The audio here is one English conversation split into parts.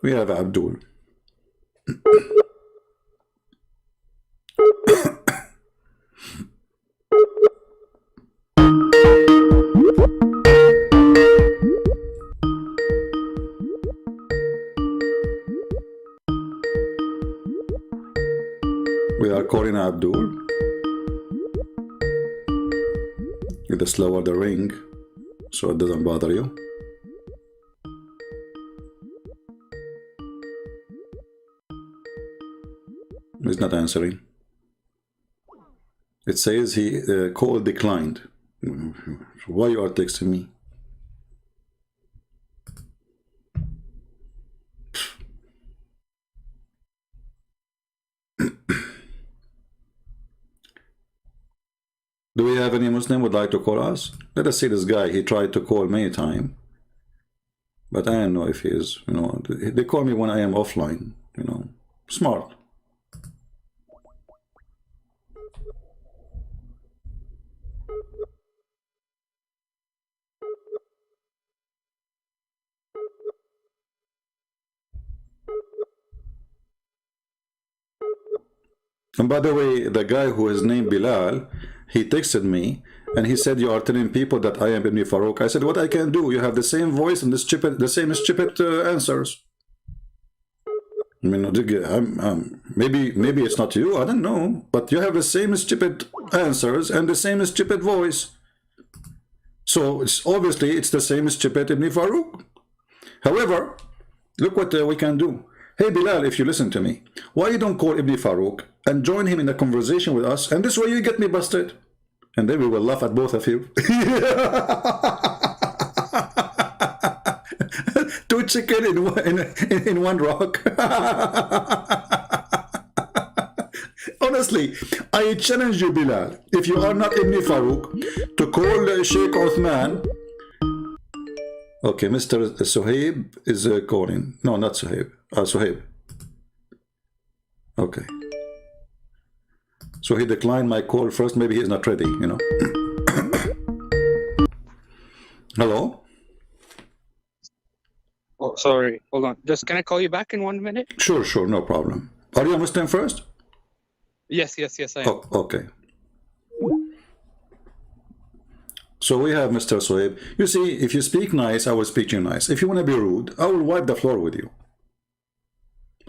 We have Abdul. We are calling Abdul. You just lower the ring so it doesn't bother you. He's not answering. It says he call declined. Why you are texting me? Do we have any Muslim would like to call us? Let us see this guy. He tried to call many times, but I don't know if he is, you know, they call me when I am offline, you know, smart. And by the way, the guy who is named Bilal, he texted me and he said, you are telling people that I am Ibn Farouk. I said, what I can do? You have the same voice and the same stupid answers. I mean, maybe it's not you, I don't know, but you have the same stupid answers and the same stupid voice. So obviously it's the same stupid Ibn Farouk. However, look what we can do. Hey Bilal, if you listen to me, why you don't call Ibn Farouk and join him in a conversation with us, and this way you get me busted, and then we will laugh at both of you. Two chicken in one rock. Honestly, I challenge you, Bilal, if you are not Ibn Farouk, to call Sheikh Uthman. Okay, Mr. Suhaib is calling. No, not Suhaib. Suhaib. Okay. So he declined my call first. Maybe he's not ready, you know. Hello? Oh, sorry. Hold on. Just can I call you back in 1 minute? Sure, no problem. Are you a Muslim first? Yes, I am. Oh, okay. So we have Mr. Suhaib. You see, if you speak nice, I will speak to you nice. If you want to be rude, I will wipe the floor with you.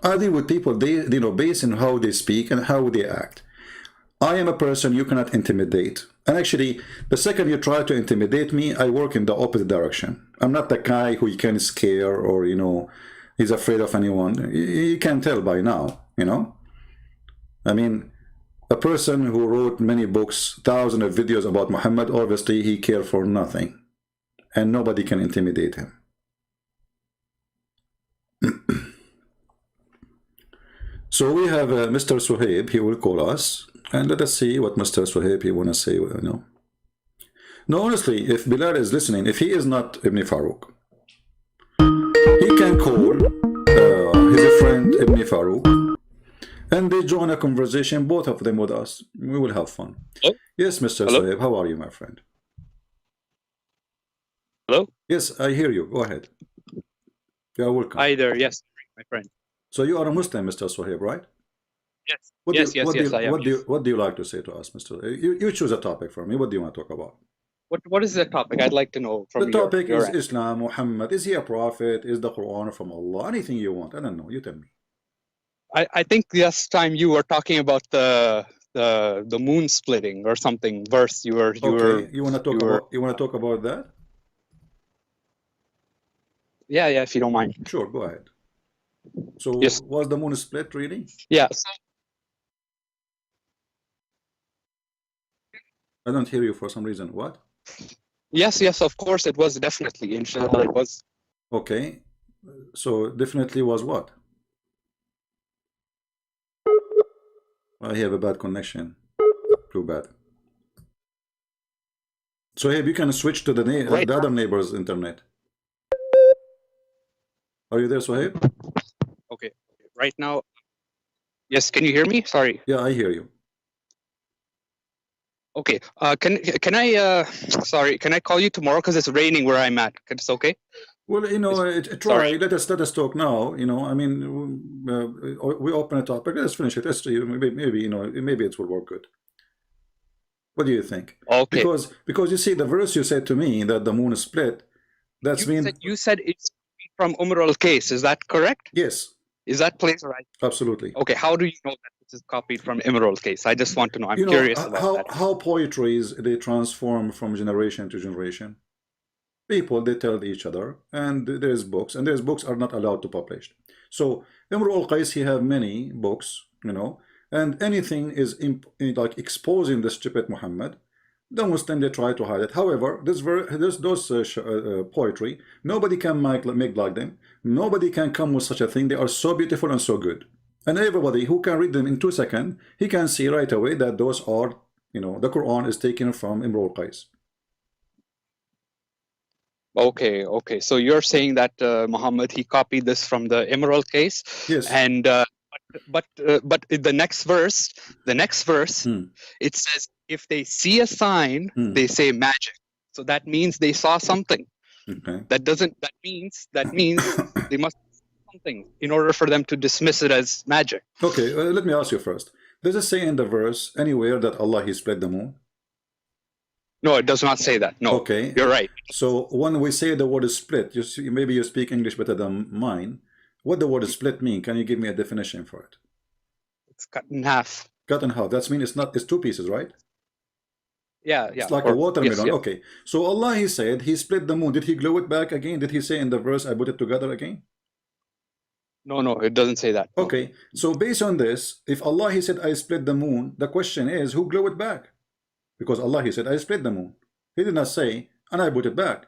I deal with people, you know, based on how they speak and how they act. I am a person you cannot intimidate. And actually, the second you try to intimidate me, I work in the opposite direction. I'm not the guy who you can scare or, you know, he's afraid of anyone. You can tell by now, you know. I mean, a person who wrote many books, thousands of videos about Muhammad, obviously he cared for nothing. And nobody can intimidate him. So we have Mr. Suhaib, he will call us. And let us see what Mr. Suhaib he want to say, you know. No, honestly, if Bilal is listening, if he is not Ibn Farouk, he can call his friend Ibn Farouk, and they join a conversation, both of them with us. We will have fun. Hello? Yes, Mr. Hello? Suhaib, how are you, my friend? Hello? Yes, I hear you. Go ahead. You are welcome. Hi there. Yes, my friend. So you are a Muslim, Mr. Suhaib, right? Yes. What I am. What do you like to say to us, Mr. You choose a topic for me. What do you want to talk about? What is the topic? I'd like to know from the topic your is end. Islam, Muhammad. Is he a prophet? Is the Quran from Allah? Anything you want. I don't know. You tell me. I think last time you were talking about the moon splitting or something verse. You want to talk about that? Yeah, if you don't mind. Sure, go ahead. So yes. Was the moon split really? Yes. I don't hear you for some reason. What? Yes, of course it was, definitely. Inshallah it was. Okay. So definitely was what? I have a bad connection. Too bad. So hey, you can switch to the other neighbor's internet. Are you there, Suhaib? Okay. Right now. Yes, can you hear me? Sorry. Yeah, I hear you. Okay. Can I sorry, can I call you tomorrow because it's raining where I'm at? It's okay? Well, try. Sorry. Let us talk now. I mean, we open a topic. Let's finish it. Maybe maybe it will work good. What do you think? Okay. Because you see, the verse you said to me that the moon is split. That's You said it's from al case. Is that correct? yes, Is that place right? absolutely. Okay. How do you know that this is copied from al case? I just want to know. I'm curious about that. How poetries they transform from generation to generation. People they tell each other, and there's books, and there's books are not allowed to publish. So Imru al-Qais he have many books, and anything is like exposing the stupid Muhammad. The Muslim they try to hide it. However, those poetry, nobody can make like them. Nobody can come with such a thing. They are so beautiful and so good, and everybody who can read them in 2 seconds, he can see right away that those are, the Quran is taken from Imru al-Qais. Okay. So you're saying that Muhammad he copied this from the Emerald case, Yes. and but in the next verse, it says if they see a sign, they say magic. So that means they saw something. Okay. That means they must see something in order for them to dismiss it as magic. Okay. Let me ask you first. Does it say in the verse anywhere that Allah he split the moon? No, it does not say that. No. Okay. You're right. So when we say the word is split, maybe you speak English better than mine. What the word split mean? Can you give me a definition for it? It's cut in half. Cut in half. That means it's 2 pieces, right? Yeah. It's like a watermelon. Yes. Okay. So Allah he said he split the moon. Did he glue it back again? Did he say in the verse I put it together again? No, it doesn't say that. Okay. So based on this, if Allah he said I split the moon, the question is who glue it back? Because Allah he said I split the moon. He did not say and I put it back.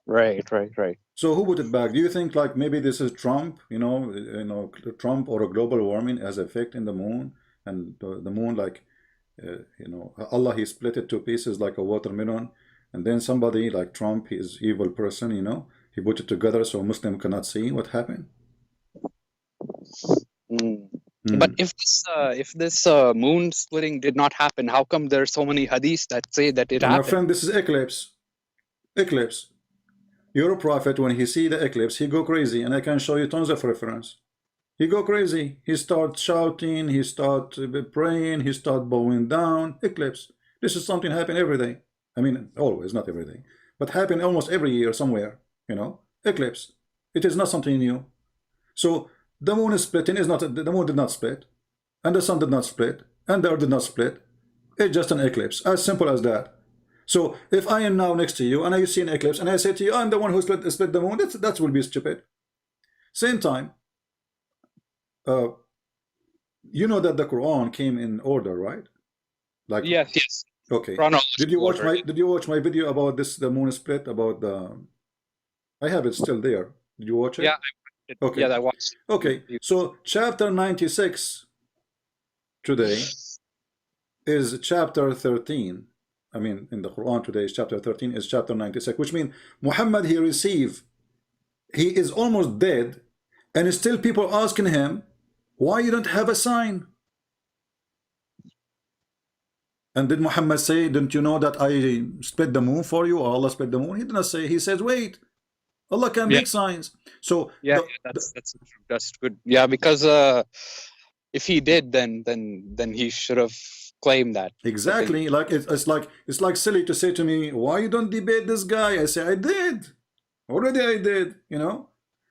Right. So who put it back? Do you think like maybe this is Trump? Trump or a global warming has effect in the moon, and the moon like Allah he split it 2 pieces like a watermelon, and then somebody like Trump, he is evil person, he put it together so Muslim cannot see what happened. But if this moon splitting did not happen, how come there's so many hadiths that say that it happened? My friend, this is eclipse. Your prophet, when he see the eclipse, he go crazy, and I can show you tons of reference. He go crazy. He start shouting. He start praying. He start bowing down. Eclipse. This is something happen every day. I mean, always, not every day, but happen almost every year somewhere. Eclipse. It is not something new. So the moon is splitting. Is not the moon did not split, and the sun did not split, and the earth did not split. It's just an eclipse. As simple as that. So if I am now next to you and I see an eclipse and I say to you, I'm the one who split the moon, that will be stupid. Same time, you know that the Quran came in order, right? Like yes. Okay. Did you watch my video about the moon split, about I have it still there. Did you watch it? Yeah, I watched it. Okay. Yeah, I watched it. Okay. So chapter 96 today is chapter 13. I mean, in the Quran today is chapter 13, is chapter 96, which means Muhammad he is almost dead, and still people asking him, why you don't have a sign? And did Muhammad say, didn't you know that I split the moon for you, or Allah split the moon? He did not say. He says, wait, Allah can make signs. So that's good. Yeah, because if he did, then he should have claim that. Exactly. Like it's like silly to say to me, why you don't debate this guy? I say I did. Already I did,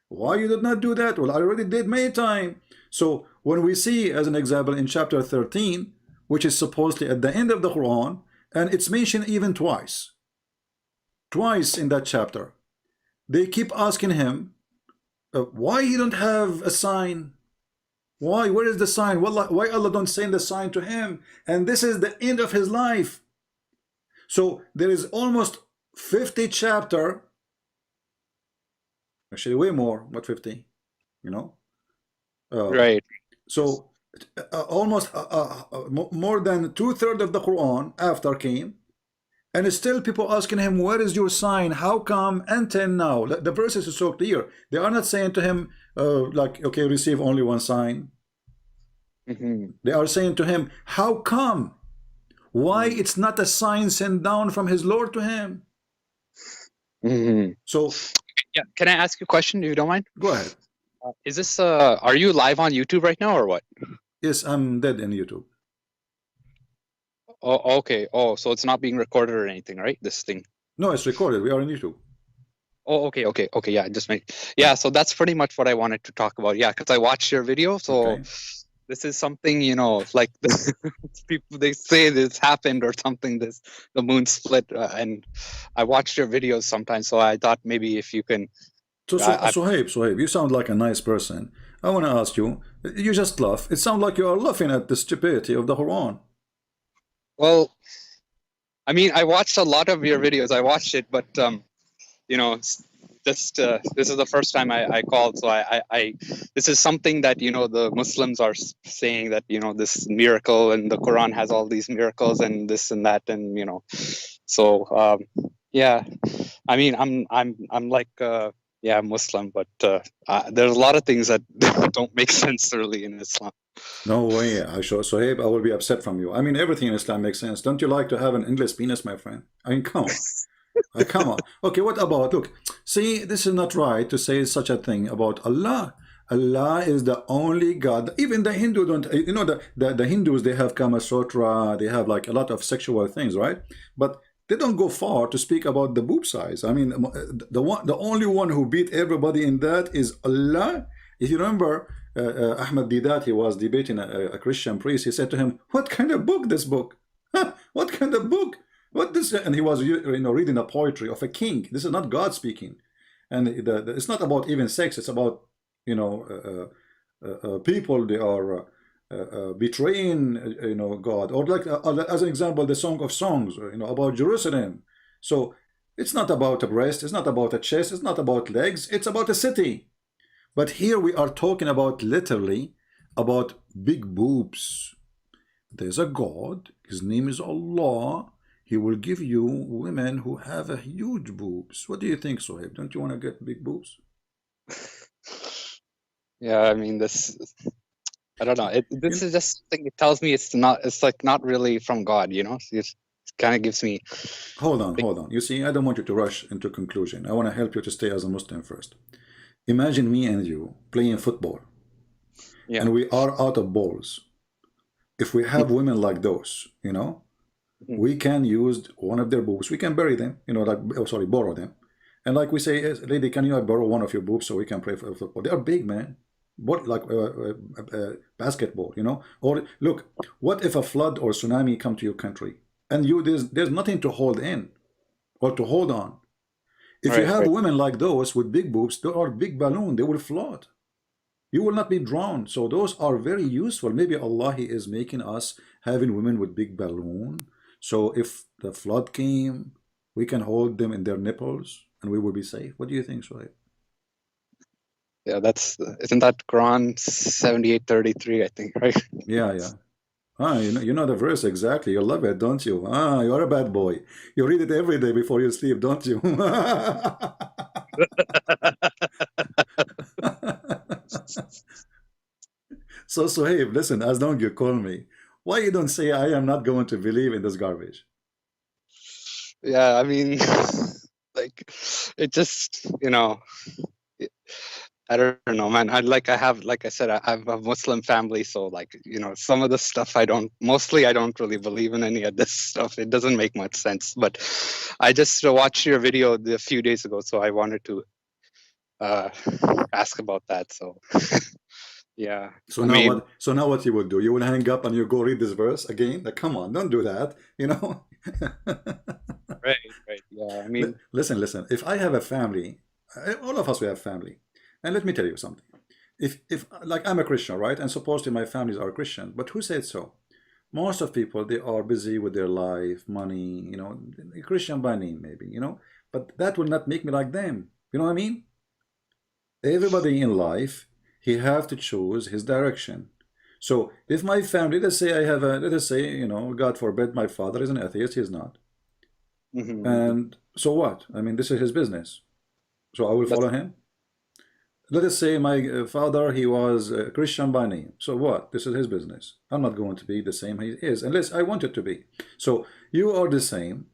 Why you did not do that? Well, I already did many times. So when we see as an example in chapter 13, which is supposedly at the end of the Quran, and it's mentioned even twice in that chapter, they keep asking him, why you don't have a sign? Why? Where is the sign? Why Allah don't send the sign to him? And this is the end of his life. So there is almost 50 chapter, actually way more, but 50, right. So almost more than 2/3 of the Quran after came, and still people asking him, where is your sign? How come until now? The verses are so clear. They are not saying to him, like, okay, receive only one sign. They are saying to him, how come? Why it's not a sign sent down from his Lord to him? So Yeah. Can I ask you a question if you don't mind? go ahead. Is this are you live on YouTube right now or what? Yes, I'm dead in YouTube. Oh, okay. Oh, so it's not being recorded or anything, right? This thing. No, it's recorded. We are in YouTube. Oh, okay. Yeah, just make. Yeah, so that's pretty much what I wanted to talk about. Yeah, because I watched your video, so Okay. this is something, like people, they say this happened or something. The moon split, and I watched your videos sometimes, so I thought maybe if you can. So, I, Sohaib, you sound like a nice person. I want to ask you, you just laugh. It sounds like you are laughing at the stupidity of the Quran. well, I mean, I watched a lot of your videos. I watched it, but just this is the first time I called, so I this is something that the Muslims are saying, that this miracle, and the Quran has all these miracles and this and that, and so yeah, I mean, I'm like yeah, Muslim, but there's a lot of things that don't make sense really in Islam. No way, Sohaib, I will be upset from you. I mean, everything in Islam makes sense. Don't you like to have an endless penis, my friend? I mean, come on. Come on. Okay, what about, look, see, this is not right to say such a thing about Allah. Allah is the only God. Even the Hindu don't, the Hindus, they have Kama Sutra, they have like a lot of sexual things, right? But they don't go far to speak about the boob size. I mean, the only one who beat everybody in that is Allah. If you remember, Ahmad Didat, he was debating a Christian priest. He said to him, "What kind of book? This book? Huh? What kind of book? What this?" And he was, reading a poetry of a king. This is not God speaking, and it's not about even sex. It's about, people. They are betraying, God, or like as an example, the Song of Songs, about Jerusalem. So it's not about a breast. It's not about a chest. It's not about legs. It's about a city. But here we are talking about literally about big boobs. There's a God, his name is Allah. He will give you women who have a huge boobs. What do you think, Sohaib? Don't you want to get big boobs? Yeah, I mean, I don't know. This is just something. It tells me it's like not really from God, It kind of gives me. Hold on. You see, I don't want you to rush into conclusion. I want to help you to stay as a Muslim first. Imagine me and you playing football, and we are out of balls. If we have women like those, we can use one of their boobs. We can bury them, borrow them. And like we say, lady, can you borrow one of your boobs so we can play football? They are big, man. What, like basketball, Or look, what if a flood or tsunami come to your country and there's nothing to hold in or to hold on? If you have women like those with big boobs, they are big balloon. They will float. You will not be drowned. So those are very useful. Maybe Allah, He is making us having women with big balloon. So if the flood came, we can hold them in their nipples and we will be safe. What do you think, Shoaib? Yeah, isn't that Quran 78:33, I think, right? Yeah. You know the verse exactly. You love it, don't you? You're a bad boy. You read it every day before you sleep, don't you? So, Suhaib, listen, as long as you call me, why you don't say I am not going to believe in this garbage? Yeah, I mean, like, it just, I don't know, man. Like I said, I have a Muslim family, so like, some of the stuff I don't really believe in any of this stuff. It doesn't make much sense. But I just watched your video a few days ago, so I wanted to ask about that. So yeah. So now what you will do? You will hang up and you go read this verse again? Like, come on, don't do that, Right. Yeah, I mean, listen. If I have a family, all of us we have family. And let me tell you something. If like I'm a Christian, right? And supposedly my families are Christian, but who said so? Most of people, they are busy with their life, money, Christian by name maybe, but that will not make me like them. You know what I mean? Everybody in life, he have to choose his direction. So if my family, let us say, God forbid, my father is an atheist, he's not. And so what? I mean, this is his business. So I will follow him. Let us say my father, he was a Christian by name. So what? This is his business. I'm not going to be the same he is, unless I want it to be. So you are the same.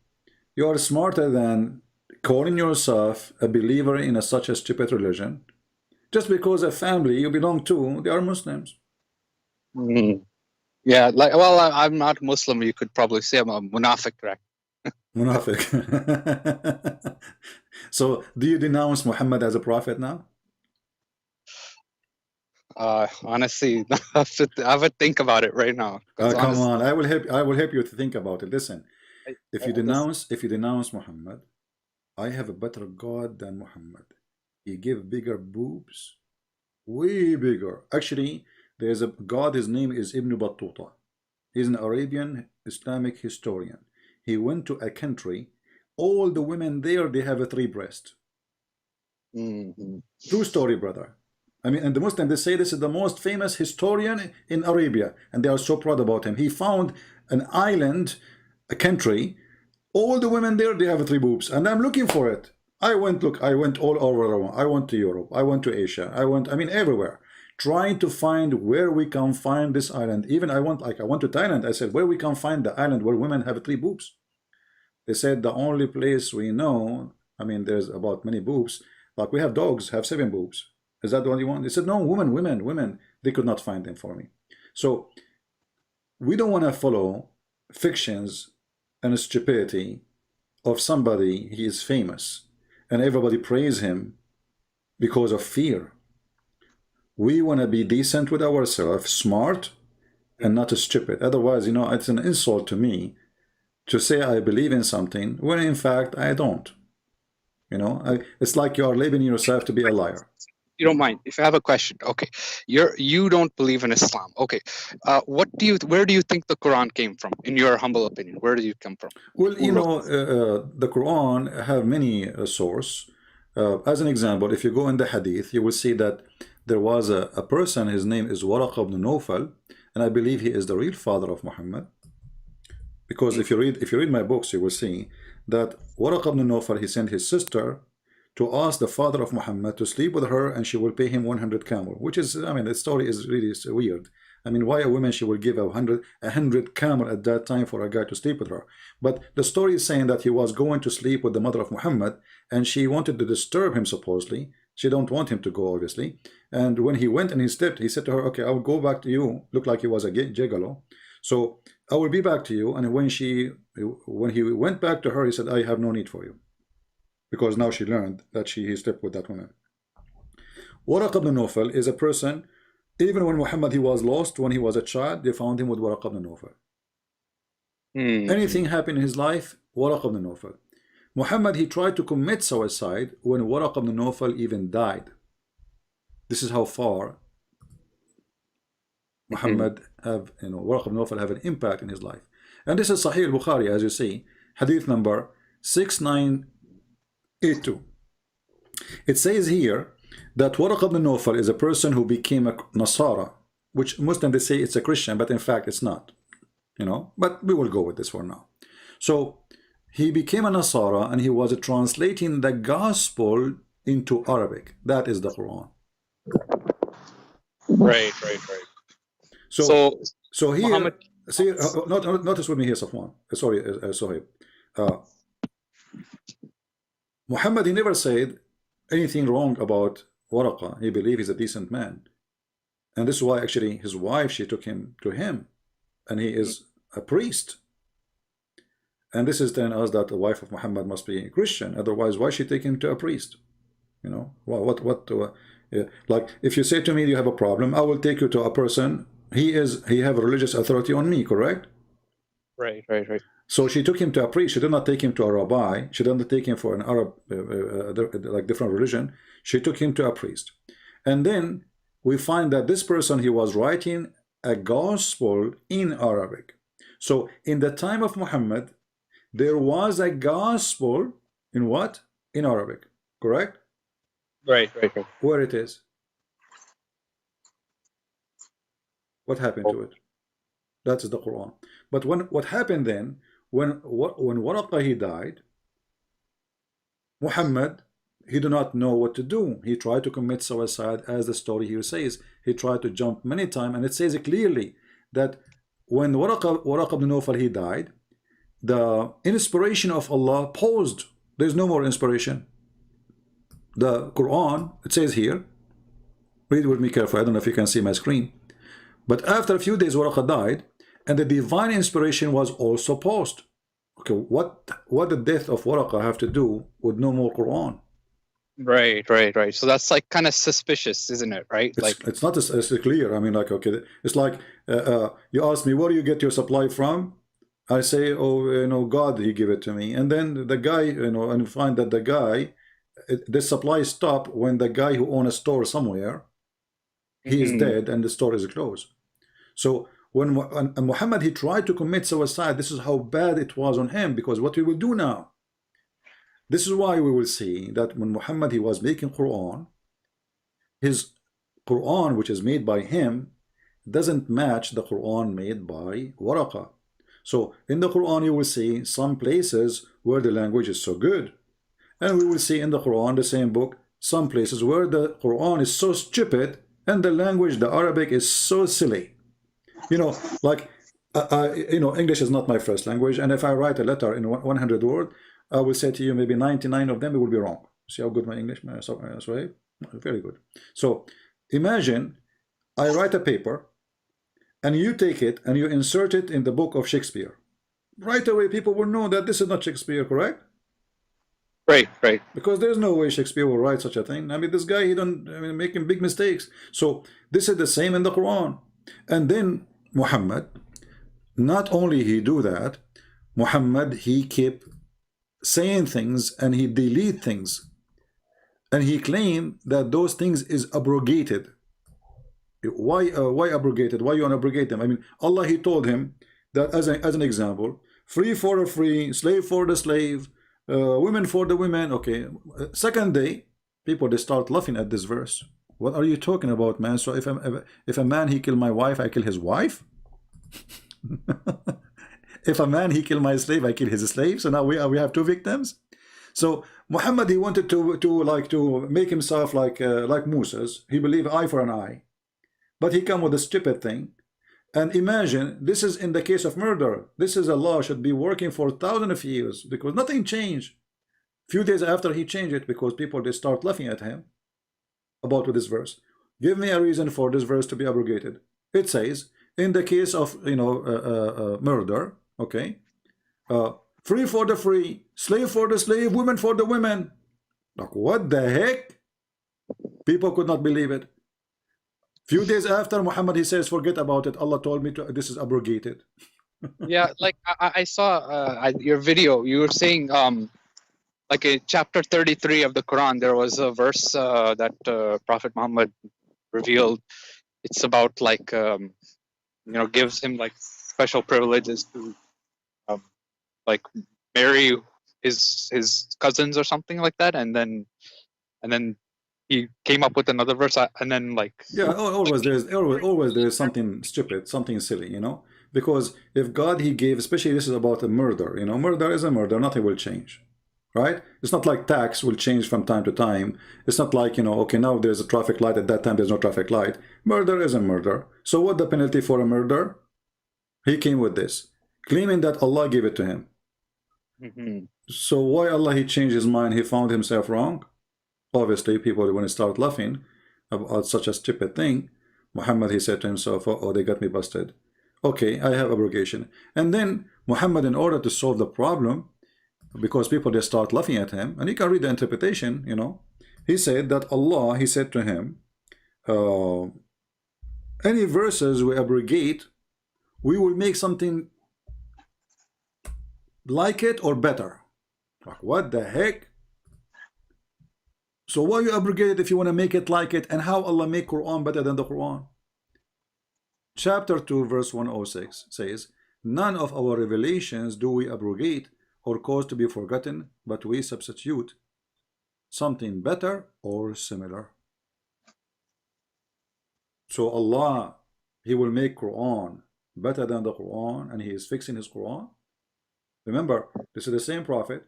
You are smarter than calling yourself a believer in such a stupid religion, just because a family you belong to, they are Muslims. Mm. Yeah, like, well, I'm not Muslim. You could probably say I'm a munafiq, right? Munafiq. So, do you denounce Muhammad as a prophet now? Honestly, I would think about it right now. Because Come honestly, on, I will help. I will help you to think about it. Listen, I, if I you I just denounce Muhammad, I have a better God than Muhammad. He give bigger boobs, way bigger. Actually, there's a God. His name is Ibn Battuta. He's an Arabian Islamic historian. He went to a country. All the women there, they have a three breast. Mhm. True story, brother. I mean, and the Muslims, they say this is the most famous historian in Arabia, and they are so proud about him. He found an island, a country. All the women there, they have three boobs, and I'm looking for it. I went all over the world. I went to Europe. I went to Asia. I mean, everywhere, trying to find where we can find this island. Even I went to Thailand. I said, where we can find the island where women have three boobs. They said the only place we know, I mean, there's about many boobs. Like we have dogs have seven boobs. Is that the only one? They said, no, women. They could not find them for me. So we don't want to follow fictions and stupidity of somebody he is famous and everybody praise him because of fear. We want to be decent with ourselves, smart and not stupid. Otherwise, you know, it's an insult to me to say I believe in something when in fact I don't. You know, it's like you are labeling yourself to be a liar. You don't mind if I have a question. Okay, you don't believe in Islam. Okay, where do you think the Quran came from? In your humble opinion, where did it come from? Well, Who you wrote? know, the Quran have many sources. As an example, if you go in the Hadith, you will see that there was a person. His name is Waraq ibn Nawfal, and I believe he is the real father of Muhammad. Because if you read my books, you will see that Waraq ibn Nawfal, he sent his sister to ask the father of Muhammad to sleep with her, and she will pay him 100 camel. Which is, I mean, the story is really weird. I mean, why a woman she will give a hundred camel at that time for a guy to sleep with her? But the story is saying that he was going to sleep with the mother of Muhammad, and she wanted to disturb him supposedly. She don't want him to go, obviously. And when he went and he stepped, he said to her, "Okay, I will go back to you." Looked like he was a gigolo. So I will be back to you. And when he went back to her, he said, "I have no need for you," because now she learned that he slept with that woman. Waraq ibn Nawfal is a person, even when Muhammad he was lost, when he was a child, they found him with Waraq ibn Nawfal. Anything happened in his life, Waraq ibn Nawfal. Muhammad, he tried to commit suicide when Waraq ibn Nawfal even died. This is how far Muhammad have, you know, Waraq ibn Nawfal have an impact in his life. And this is Sahih al-Bukhari, as you see, hadith number 6982. It says here that Waraq ibn Nawfal is a person who became a Nasara, which Muslims they say it's a Christian, but in fact it's not. You know, but we will go with this for now. So he became a Nasara and he was translating the gospel into Arabic. That is the Quran. Right. So So here, Muhammad. see, notice with me here, Safwan. Sorry, Sohaib. Muhammad, he never said anything wrong about Waraqa. He believed he's a decent man. And this is why actually his wife, she took him to him. And he is a priest. And this is telling us that the wife of Muhammad must be Christian. Otherwise, why she take him to a priest? You know, like if you say to me, you have a problem, I will take you to a person. He have a religious authority on me, correct? Right. So she took him to a priest. She did not take him to a rabbi. She did not take him for an Arab, like different religion. She took him to a priest. And then we find that this person, he was writing a gospel in Arabic. So in the time of Muhammad, there was a gospel in what? In Arabic, correct? Right. Where it is? What happened to it? That is the Quran. But what happened then, when Waraqah he died, Muhammad, he did not know what to do. He tried to commit suicide, as the story here says. He tried to jump many times, and it says clearly that when Waraqah ibn Nawfal he died, the inspiration of Allah paused There's no more inspiration. The Quran, it says here, read with me carefully. I don't know if you can see my screen. But after a few days, Waraqah died, and the divine inspiration was also paused. Okay, what the death of Waraqah have to do with no more Quran? Right. So that's like kind of suspicious, isn't it? Right? It's not as clear. I mean, like, okay, it's like you ask me, where do you get your supply from? I say, oh, you know, God, he give it to me. And then the guy, you know, and find that the guy, the supply stop when the guy who own a store somewhere, he is dead and the store is closed. So when Muhammad, he tried to commit suicide, this is how bad it was on him, because what we will do now, this is why we will see that when Muhammad, he was making Quran, his Quran, which is made by him, doesn't match the Quran made by Waraqah. So in the Quran, you will see some places where the language is so good. And we will see in the Quran, the same book, some places where the Quran is so stupid and the language, the Arabic, is so silly. You know, like, you know, English is not my first language. And if I write a letter in 100 words, I will say to you, maybe 99 of them, it will be wrong. See how good my English is, right? Very good. So imagine I write a paper and you take it and you insert it in the book of Shakespeare. Right away, people will know that this is not Shakespeare, correct? Right. Because there's no way Shakespeare will write such a thing. I mean, this guy, he don't, I mean, making big mistakes. So this is the same in the Quran. And then Muhammad, not only he do that, Muhammad, he kept saying things and he delete things. And he claimed that those things is abrogated. Why abrogated? Why you unabrogate them? I mean, Allah, he told him that as an example, free for the free, slave for the slave, women for the women. Okay, second day, people, they start laughing at this verse. What are you talking about, man? So if a man, he kill my wife, I kill his wife. If a man, he kill my slave, I kill his slave. So now we have two victims. So Muhammad, he wanted to make himself like Moses. He believed eye for an eye, but he come with a stupid thing. And imagine, this is in the case of murder. This is a law should be working for thousands of years because nothing changed. Few days after he changed it, because people, they start laughing at him about this verse. Give me a reason for this verse to be abrogated. It says in the case of, you know, murder, okay, free for the free, slave for the slave, women for the women. Like, what the heck? People could not believe it. Few days after, Muhammad, he says, forget about it. Allah told me this is abrogated. Yeah, like I saw your video. You were saying, like in chapter 33 of the Quran, there was a verse that Prophet Muhammad revealed. It's about like, you know, gives him like special privileges to like marry his cousins or something like that, and then he came up with another verse, and then like, yeah, always there's something stupid, something silly, you know, because if God, he gave, especially this is about a murder, you know, murder is a murder, nothing will change, right? It's not like tax will change from time to time. It's not like, you know, okay, now there's a traffic light, at that time there's no traffic light. Murder is a murder. So what the penalty for a murder? He came with this, claiming that Allah gave it to him. So why Allah, he changed his mind? He found himself wrong. Obviously, people, when they start laughing about such a stupid thing, Muhammad, he said to himself, oh, they got me busted. Okay, I have abrogation. And then Muhammad, in order to solve the problem, because people, they start laughing at him, and you can read the interpretation, you know, he said that Allah, he said to him, any verses we abrogate, we will make something like it or better. Like, what the heck? So why you abrogate it if you want to make it like it? And how Allah make Quran better than the Quran? Chapter 2 verse 106 says, none of our revelations do we abrogate or cause to be forgotten, but we substitute something better or similar. So Allah, he will make Quran better than the Quran, and he is fixing his Quran. Remember, this is the same prophet.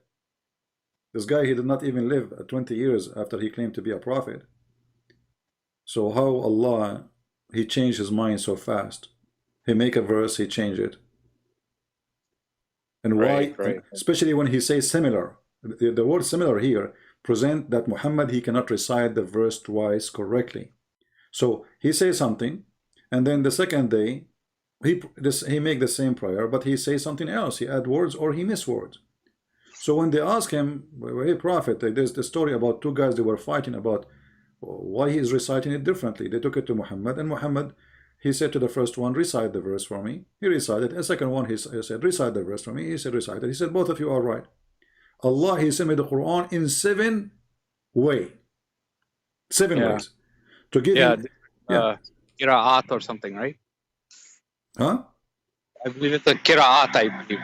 This guy, he did not even live 20 years after he claimed to be a prophet. So how Allah, he changed his mind so fast? He make a verse, he change it. And why? Right. Especially when he says similar. the word similar here present that Muhammad, he cannot recite the verse twice correctly. So he says something, and then the second day, he make the same prayer, but he says something else. He add words or he miss words. So when they ask him, hey prophet, there's the story about two guys, they were fighting about why he is reciting it differently. They took it to Muhammad, and Muhammad, he said to the first one, recite the verse for me. He recited. The second one, he said, recite the verse for me. He said, recite it. He said, both of you are right. Allah, he sent me the Quran in 7 ways. 7 ways. To give him, Qira'at or something, right? huh? I believe it's a Qira'at, I believe.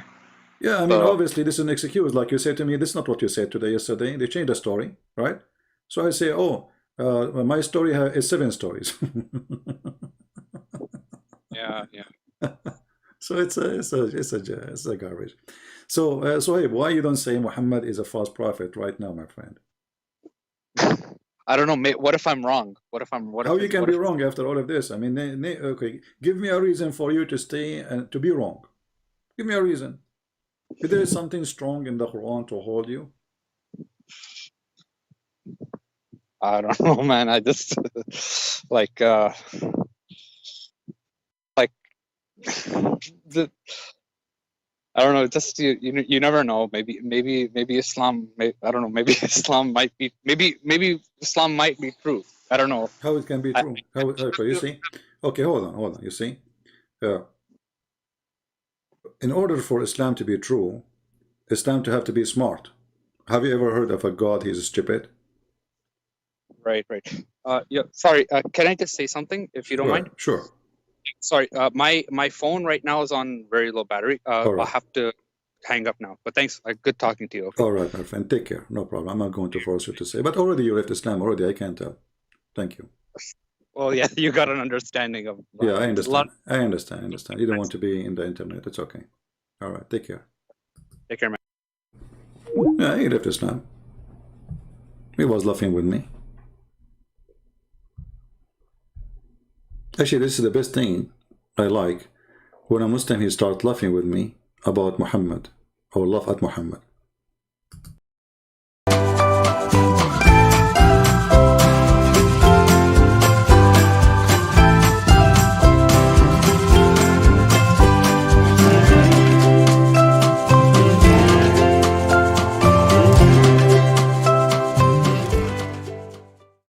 Yeah, I mean, obviously, this is an excuse. Like you said to me, this is not what you said today, yesterday. They changed the story, right? So I say, oh, my story is 7 stories. Yeah. So it's a garbage. So hey, why you don't say Muhammad is a false prophet right now, my friend? I don't know. What if I'm wrong? How you can be wrong after all of this? I mean, okay, give me a reason for you to stay and to be wrong. Give me a reason. If there is something strong in the Quran to hold you. I don't know, man. I just like I don't know. Just you never know. Maybe Islam. I don't know. Maybe Islam might be. Maybe Islam might be true. I don't know. How it can be true? Okay, you see? Okay, hold on. You see? In order for Islam to be true, Islam to have to be smart. Have you ever heard of a God? He's stupid. Right. Yeah. Sorry. Can I just say something, if you don't mind? Sure. Sorry. My phone right now is on very low battery. I'll have to hang up now. But thanks. Good talking to you. Okay? All right, my friend. Take care. No problem. I'm not going to force you to say. But already you left Islam. Already, I can't tell. Thank you. Well, yeah, you got an understanding of. Yeah, I understand. I understand. You don't want to be in the internet. It's okay. All right. Take care. Take care, man. Yeah, he left Islam. He was laughing with me. Actually, this is the best thing I like. When a Muslim, he starts laughing with me about Muhammad or laugh at Muhammad.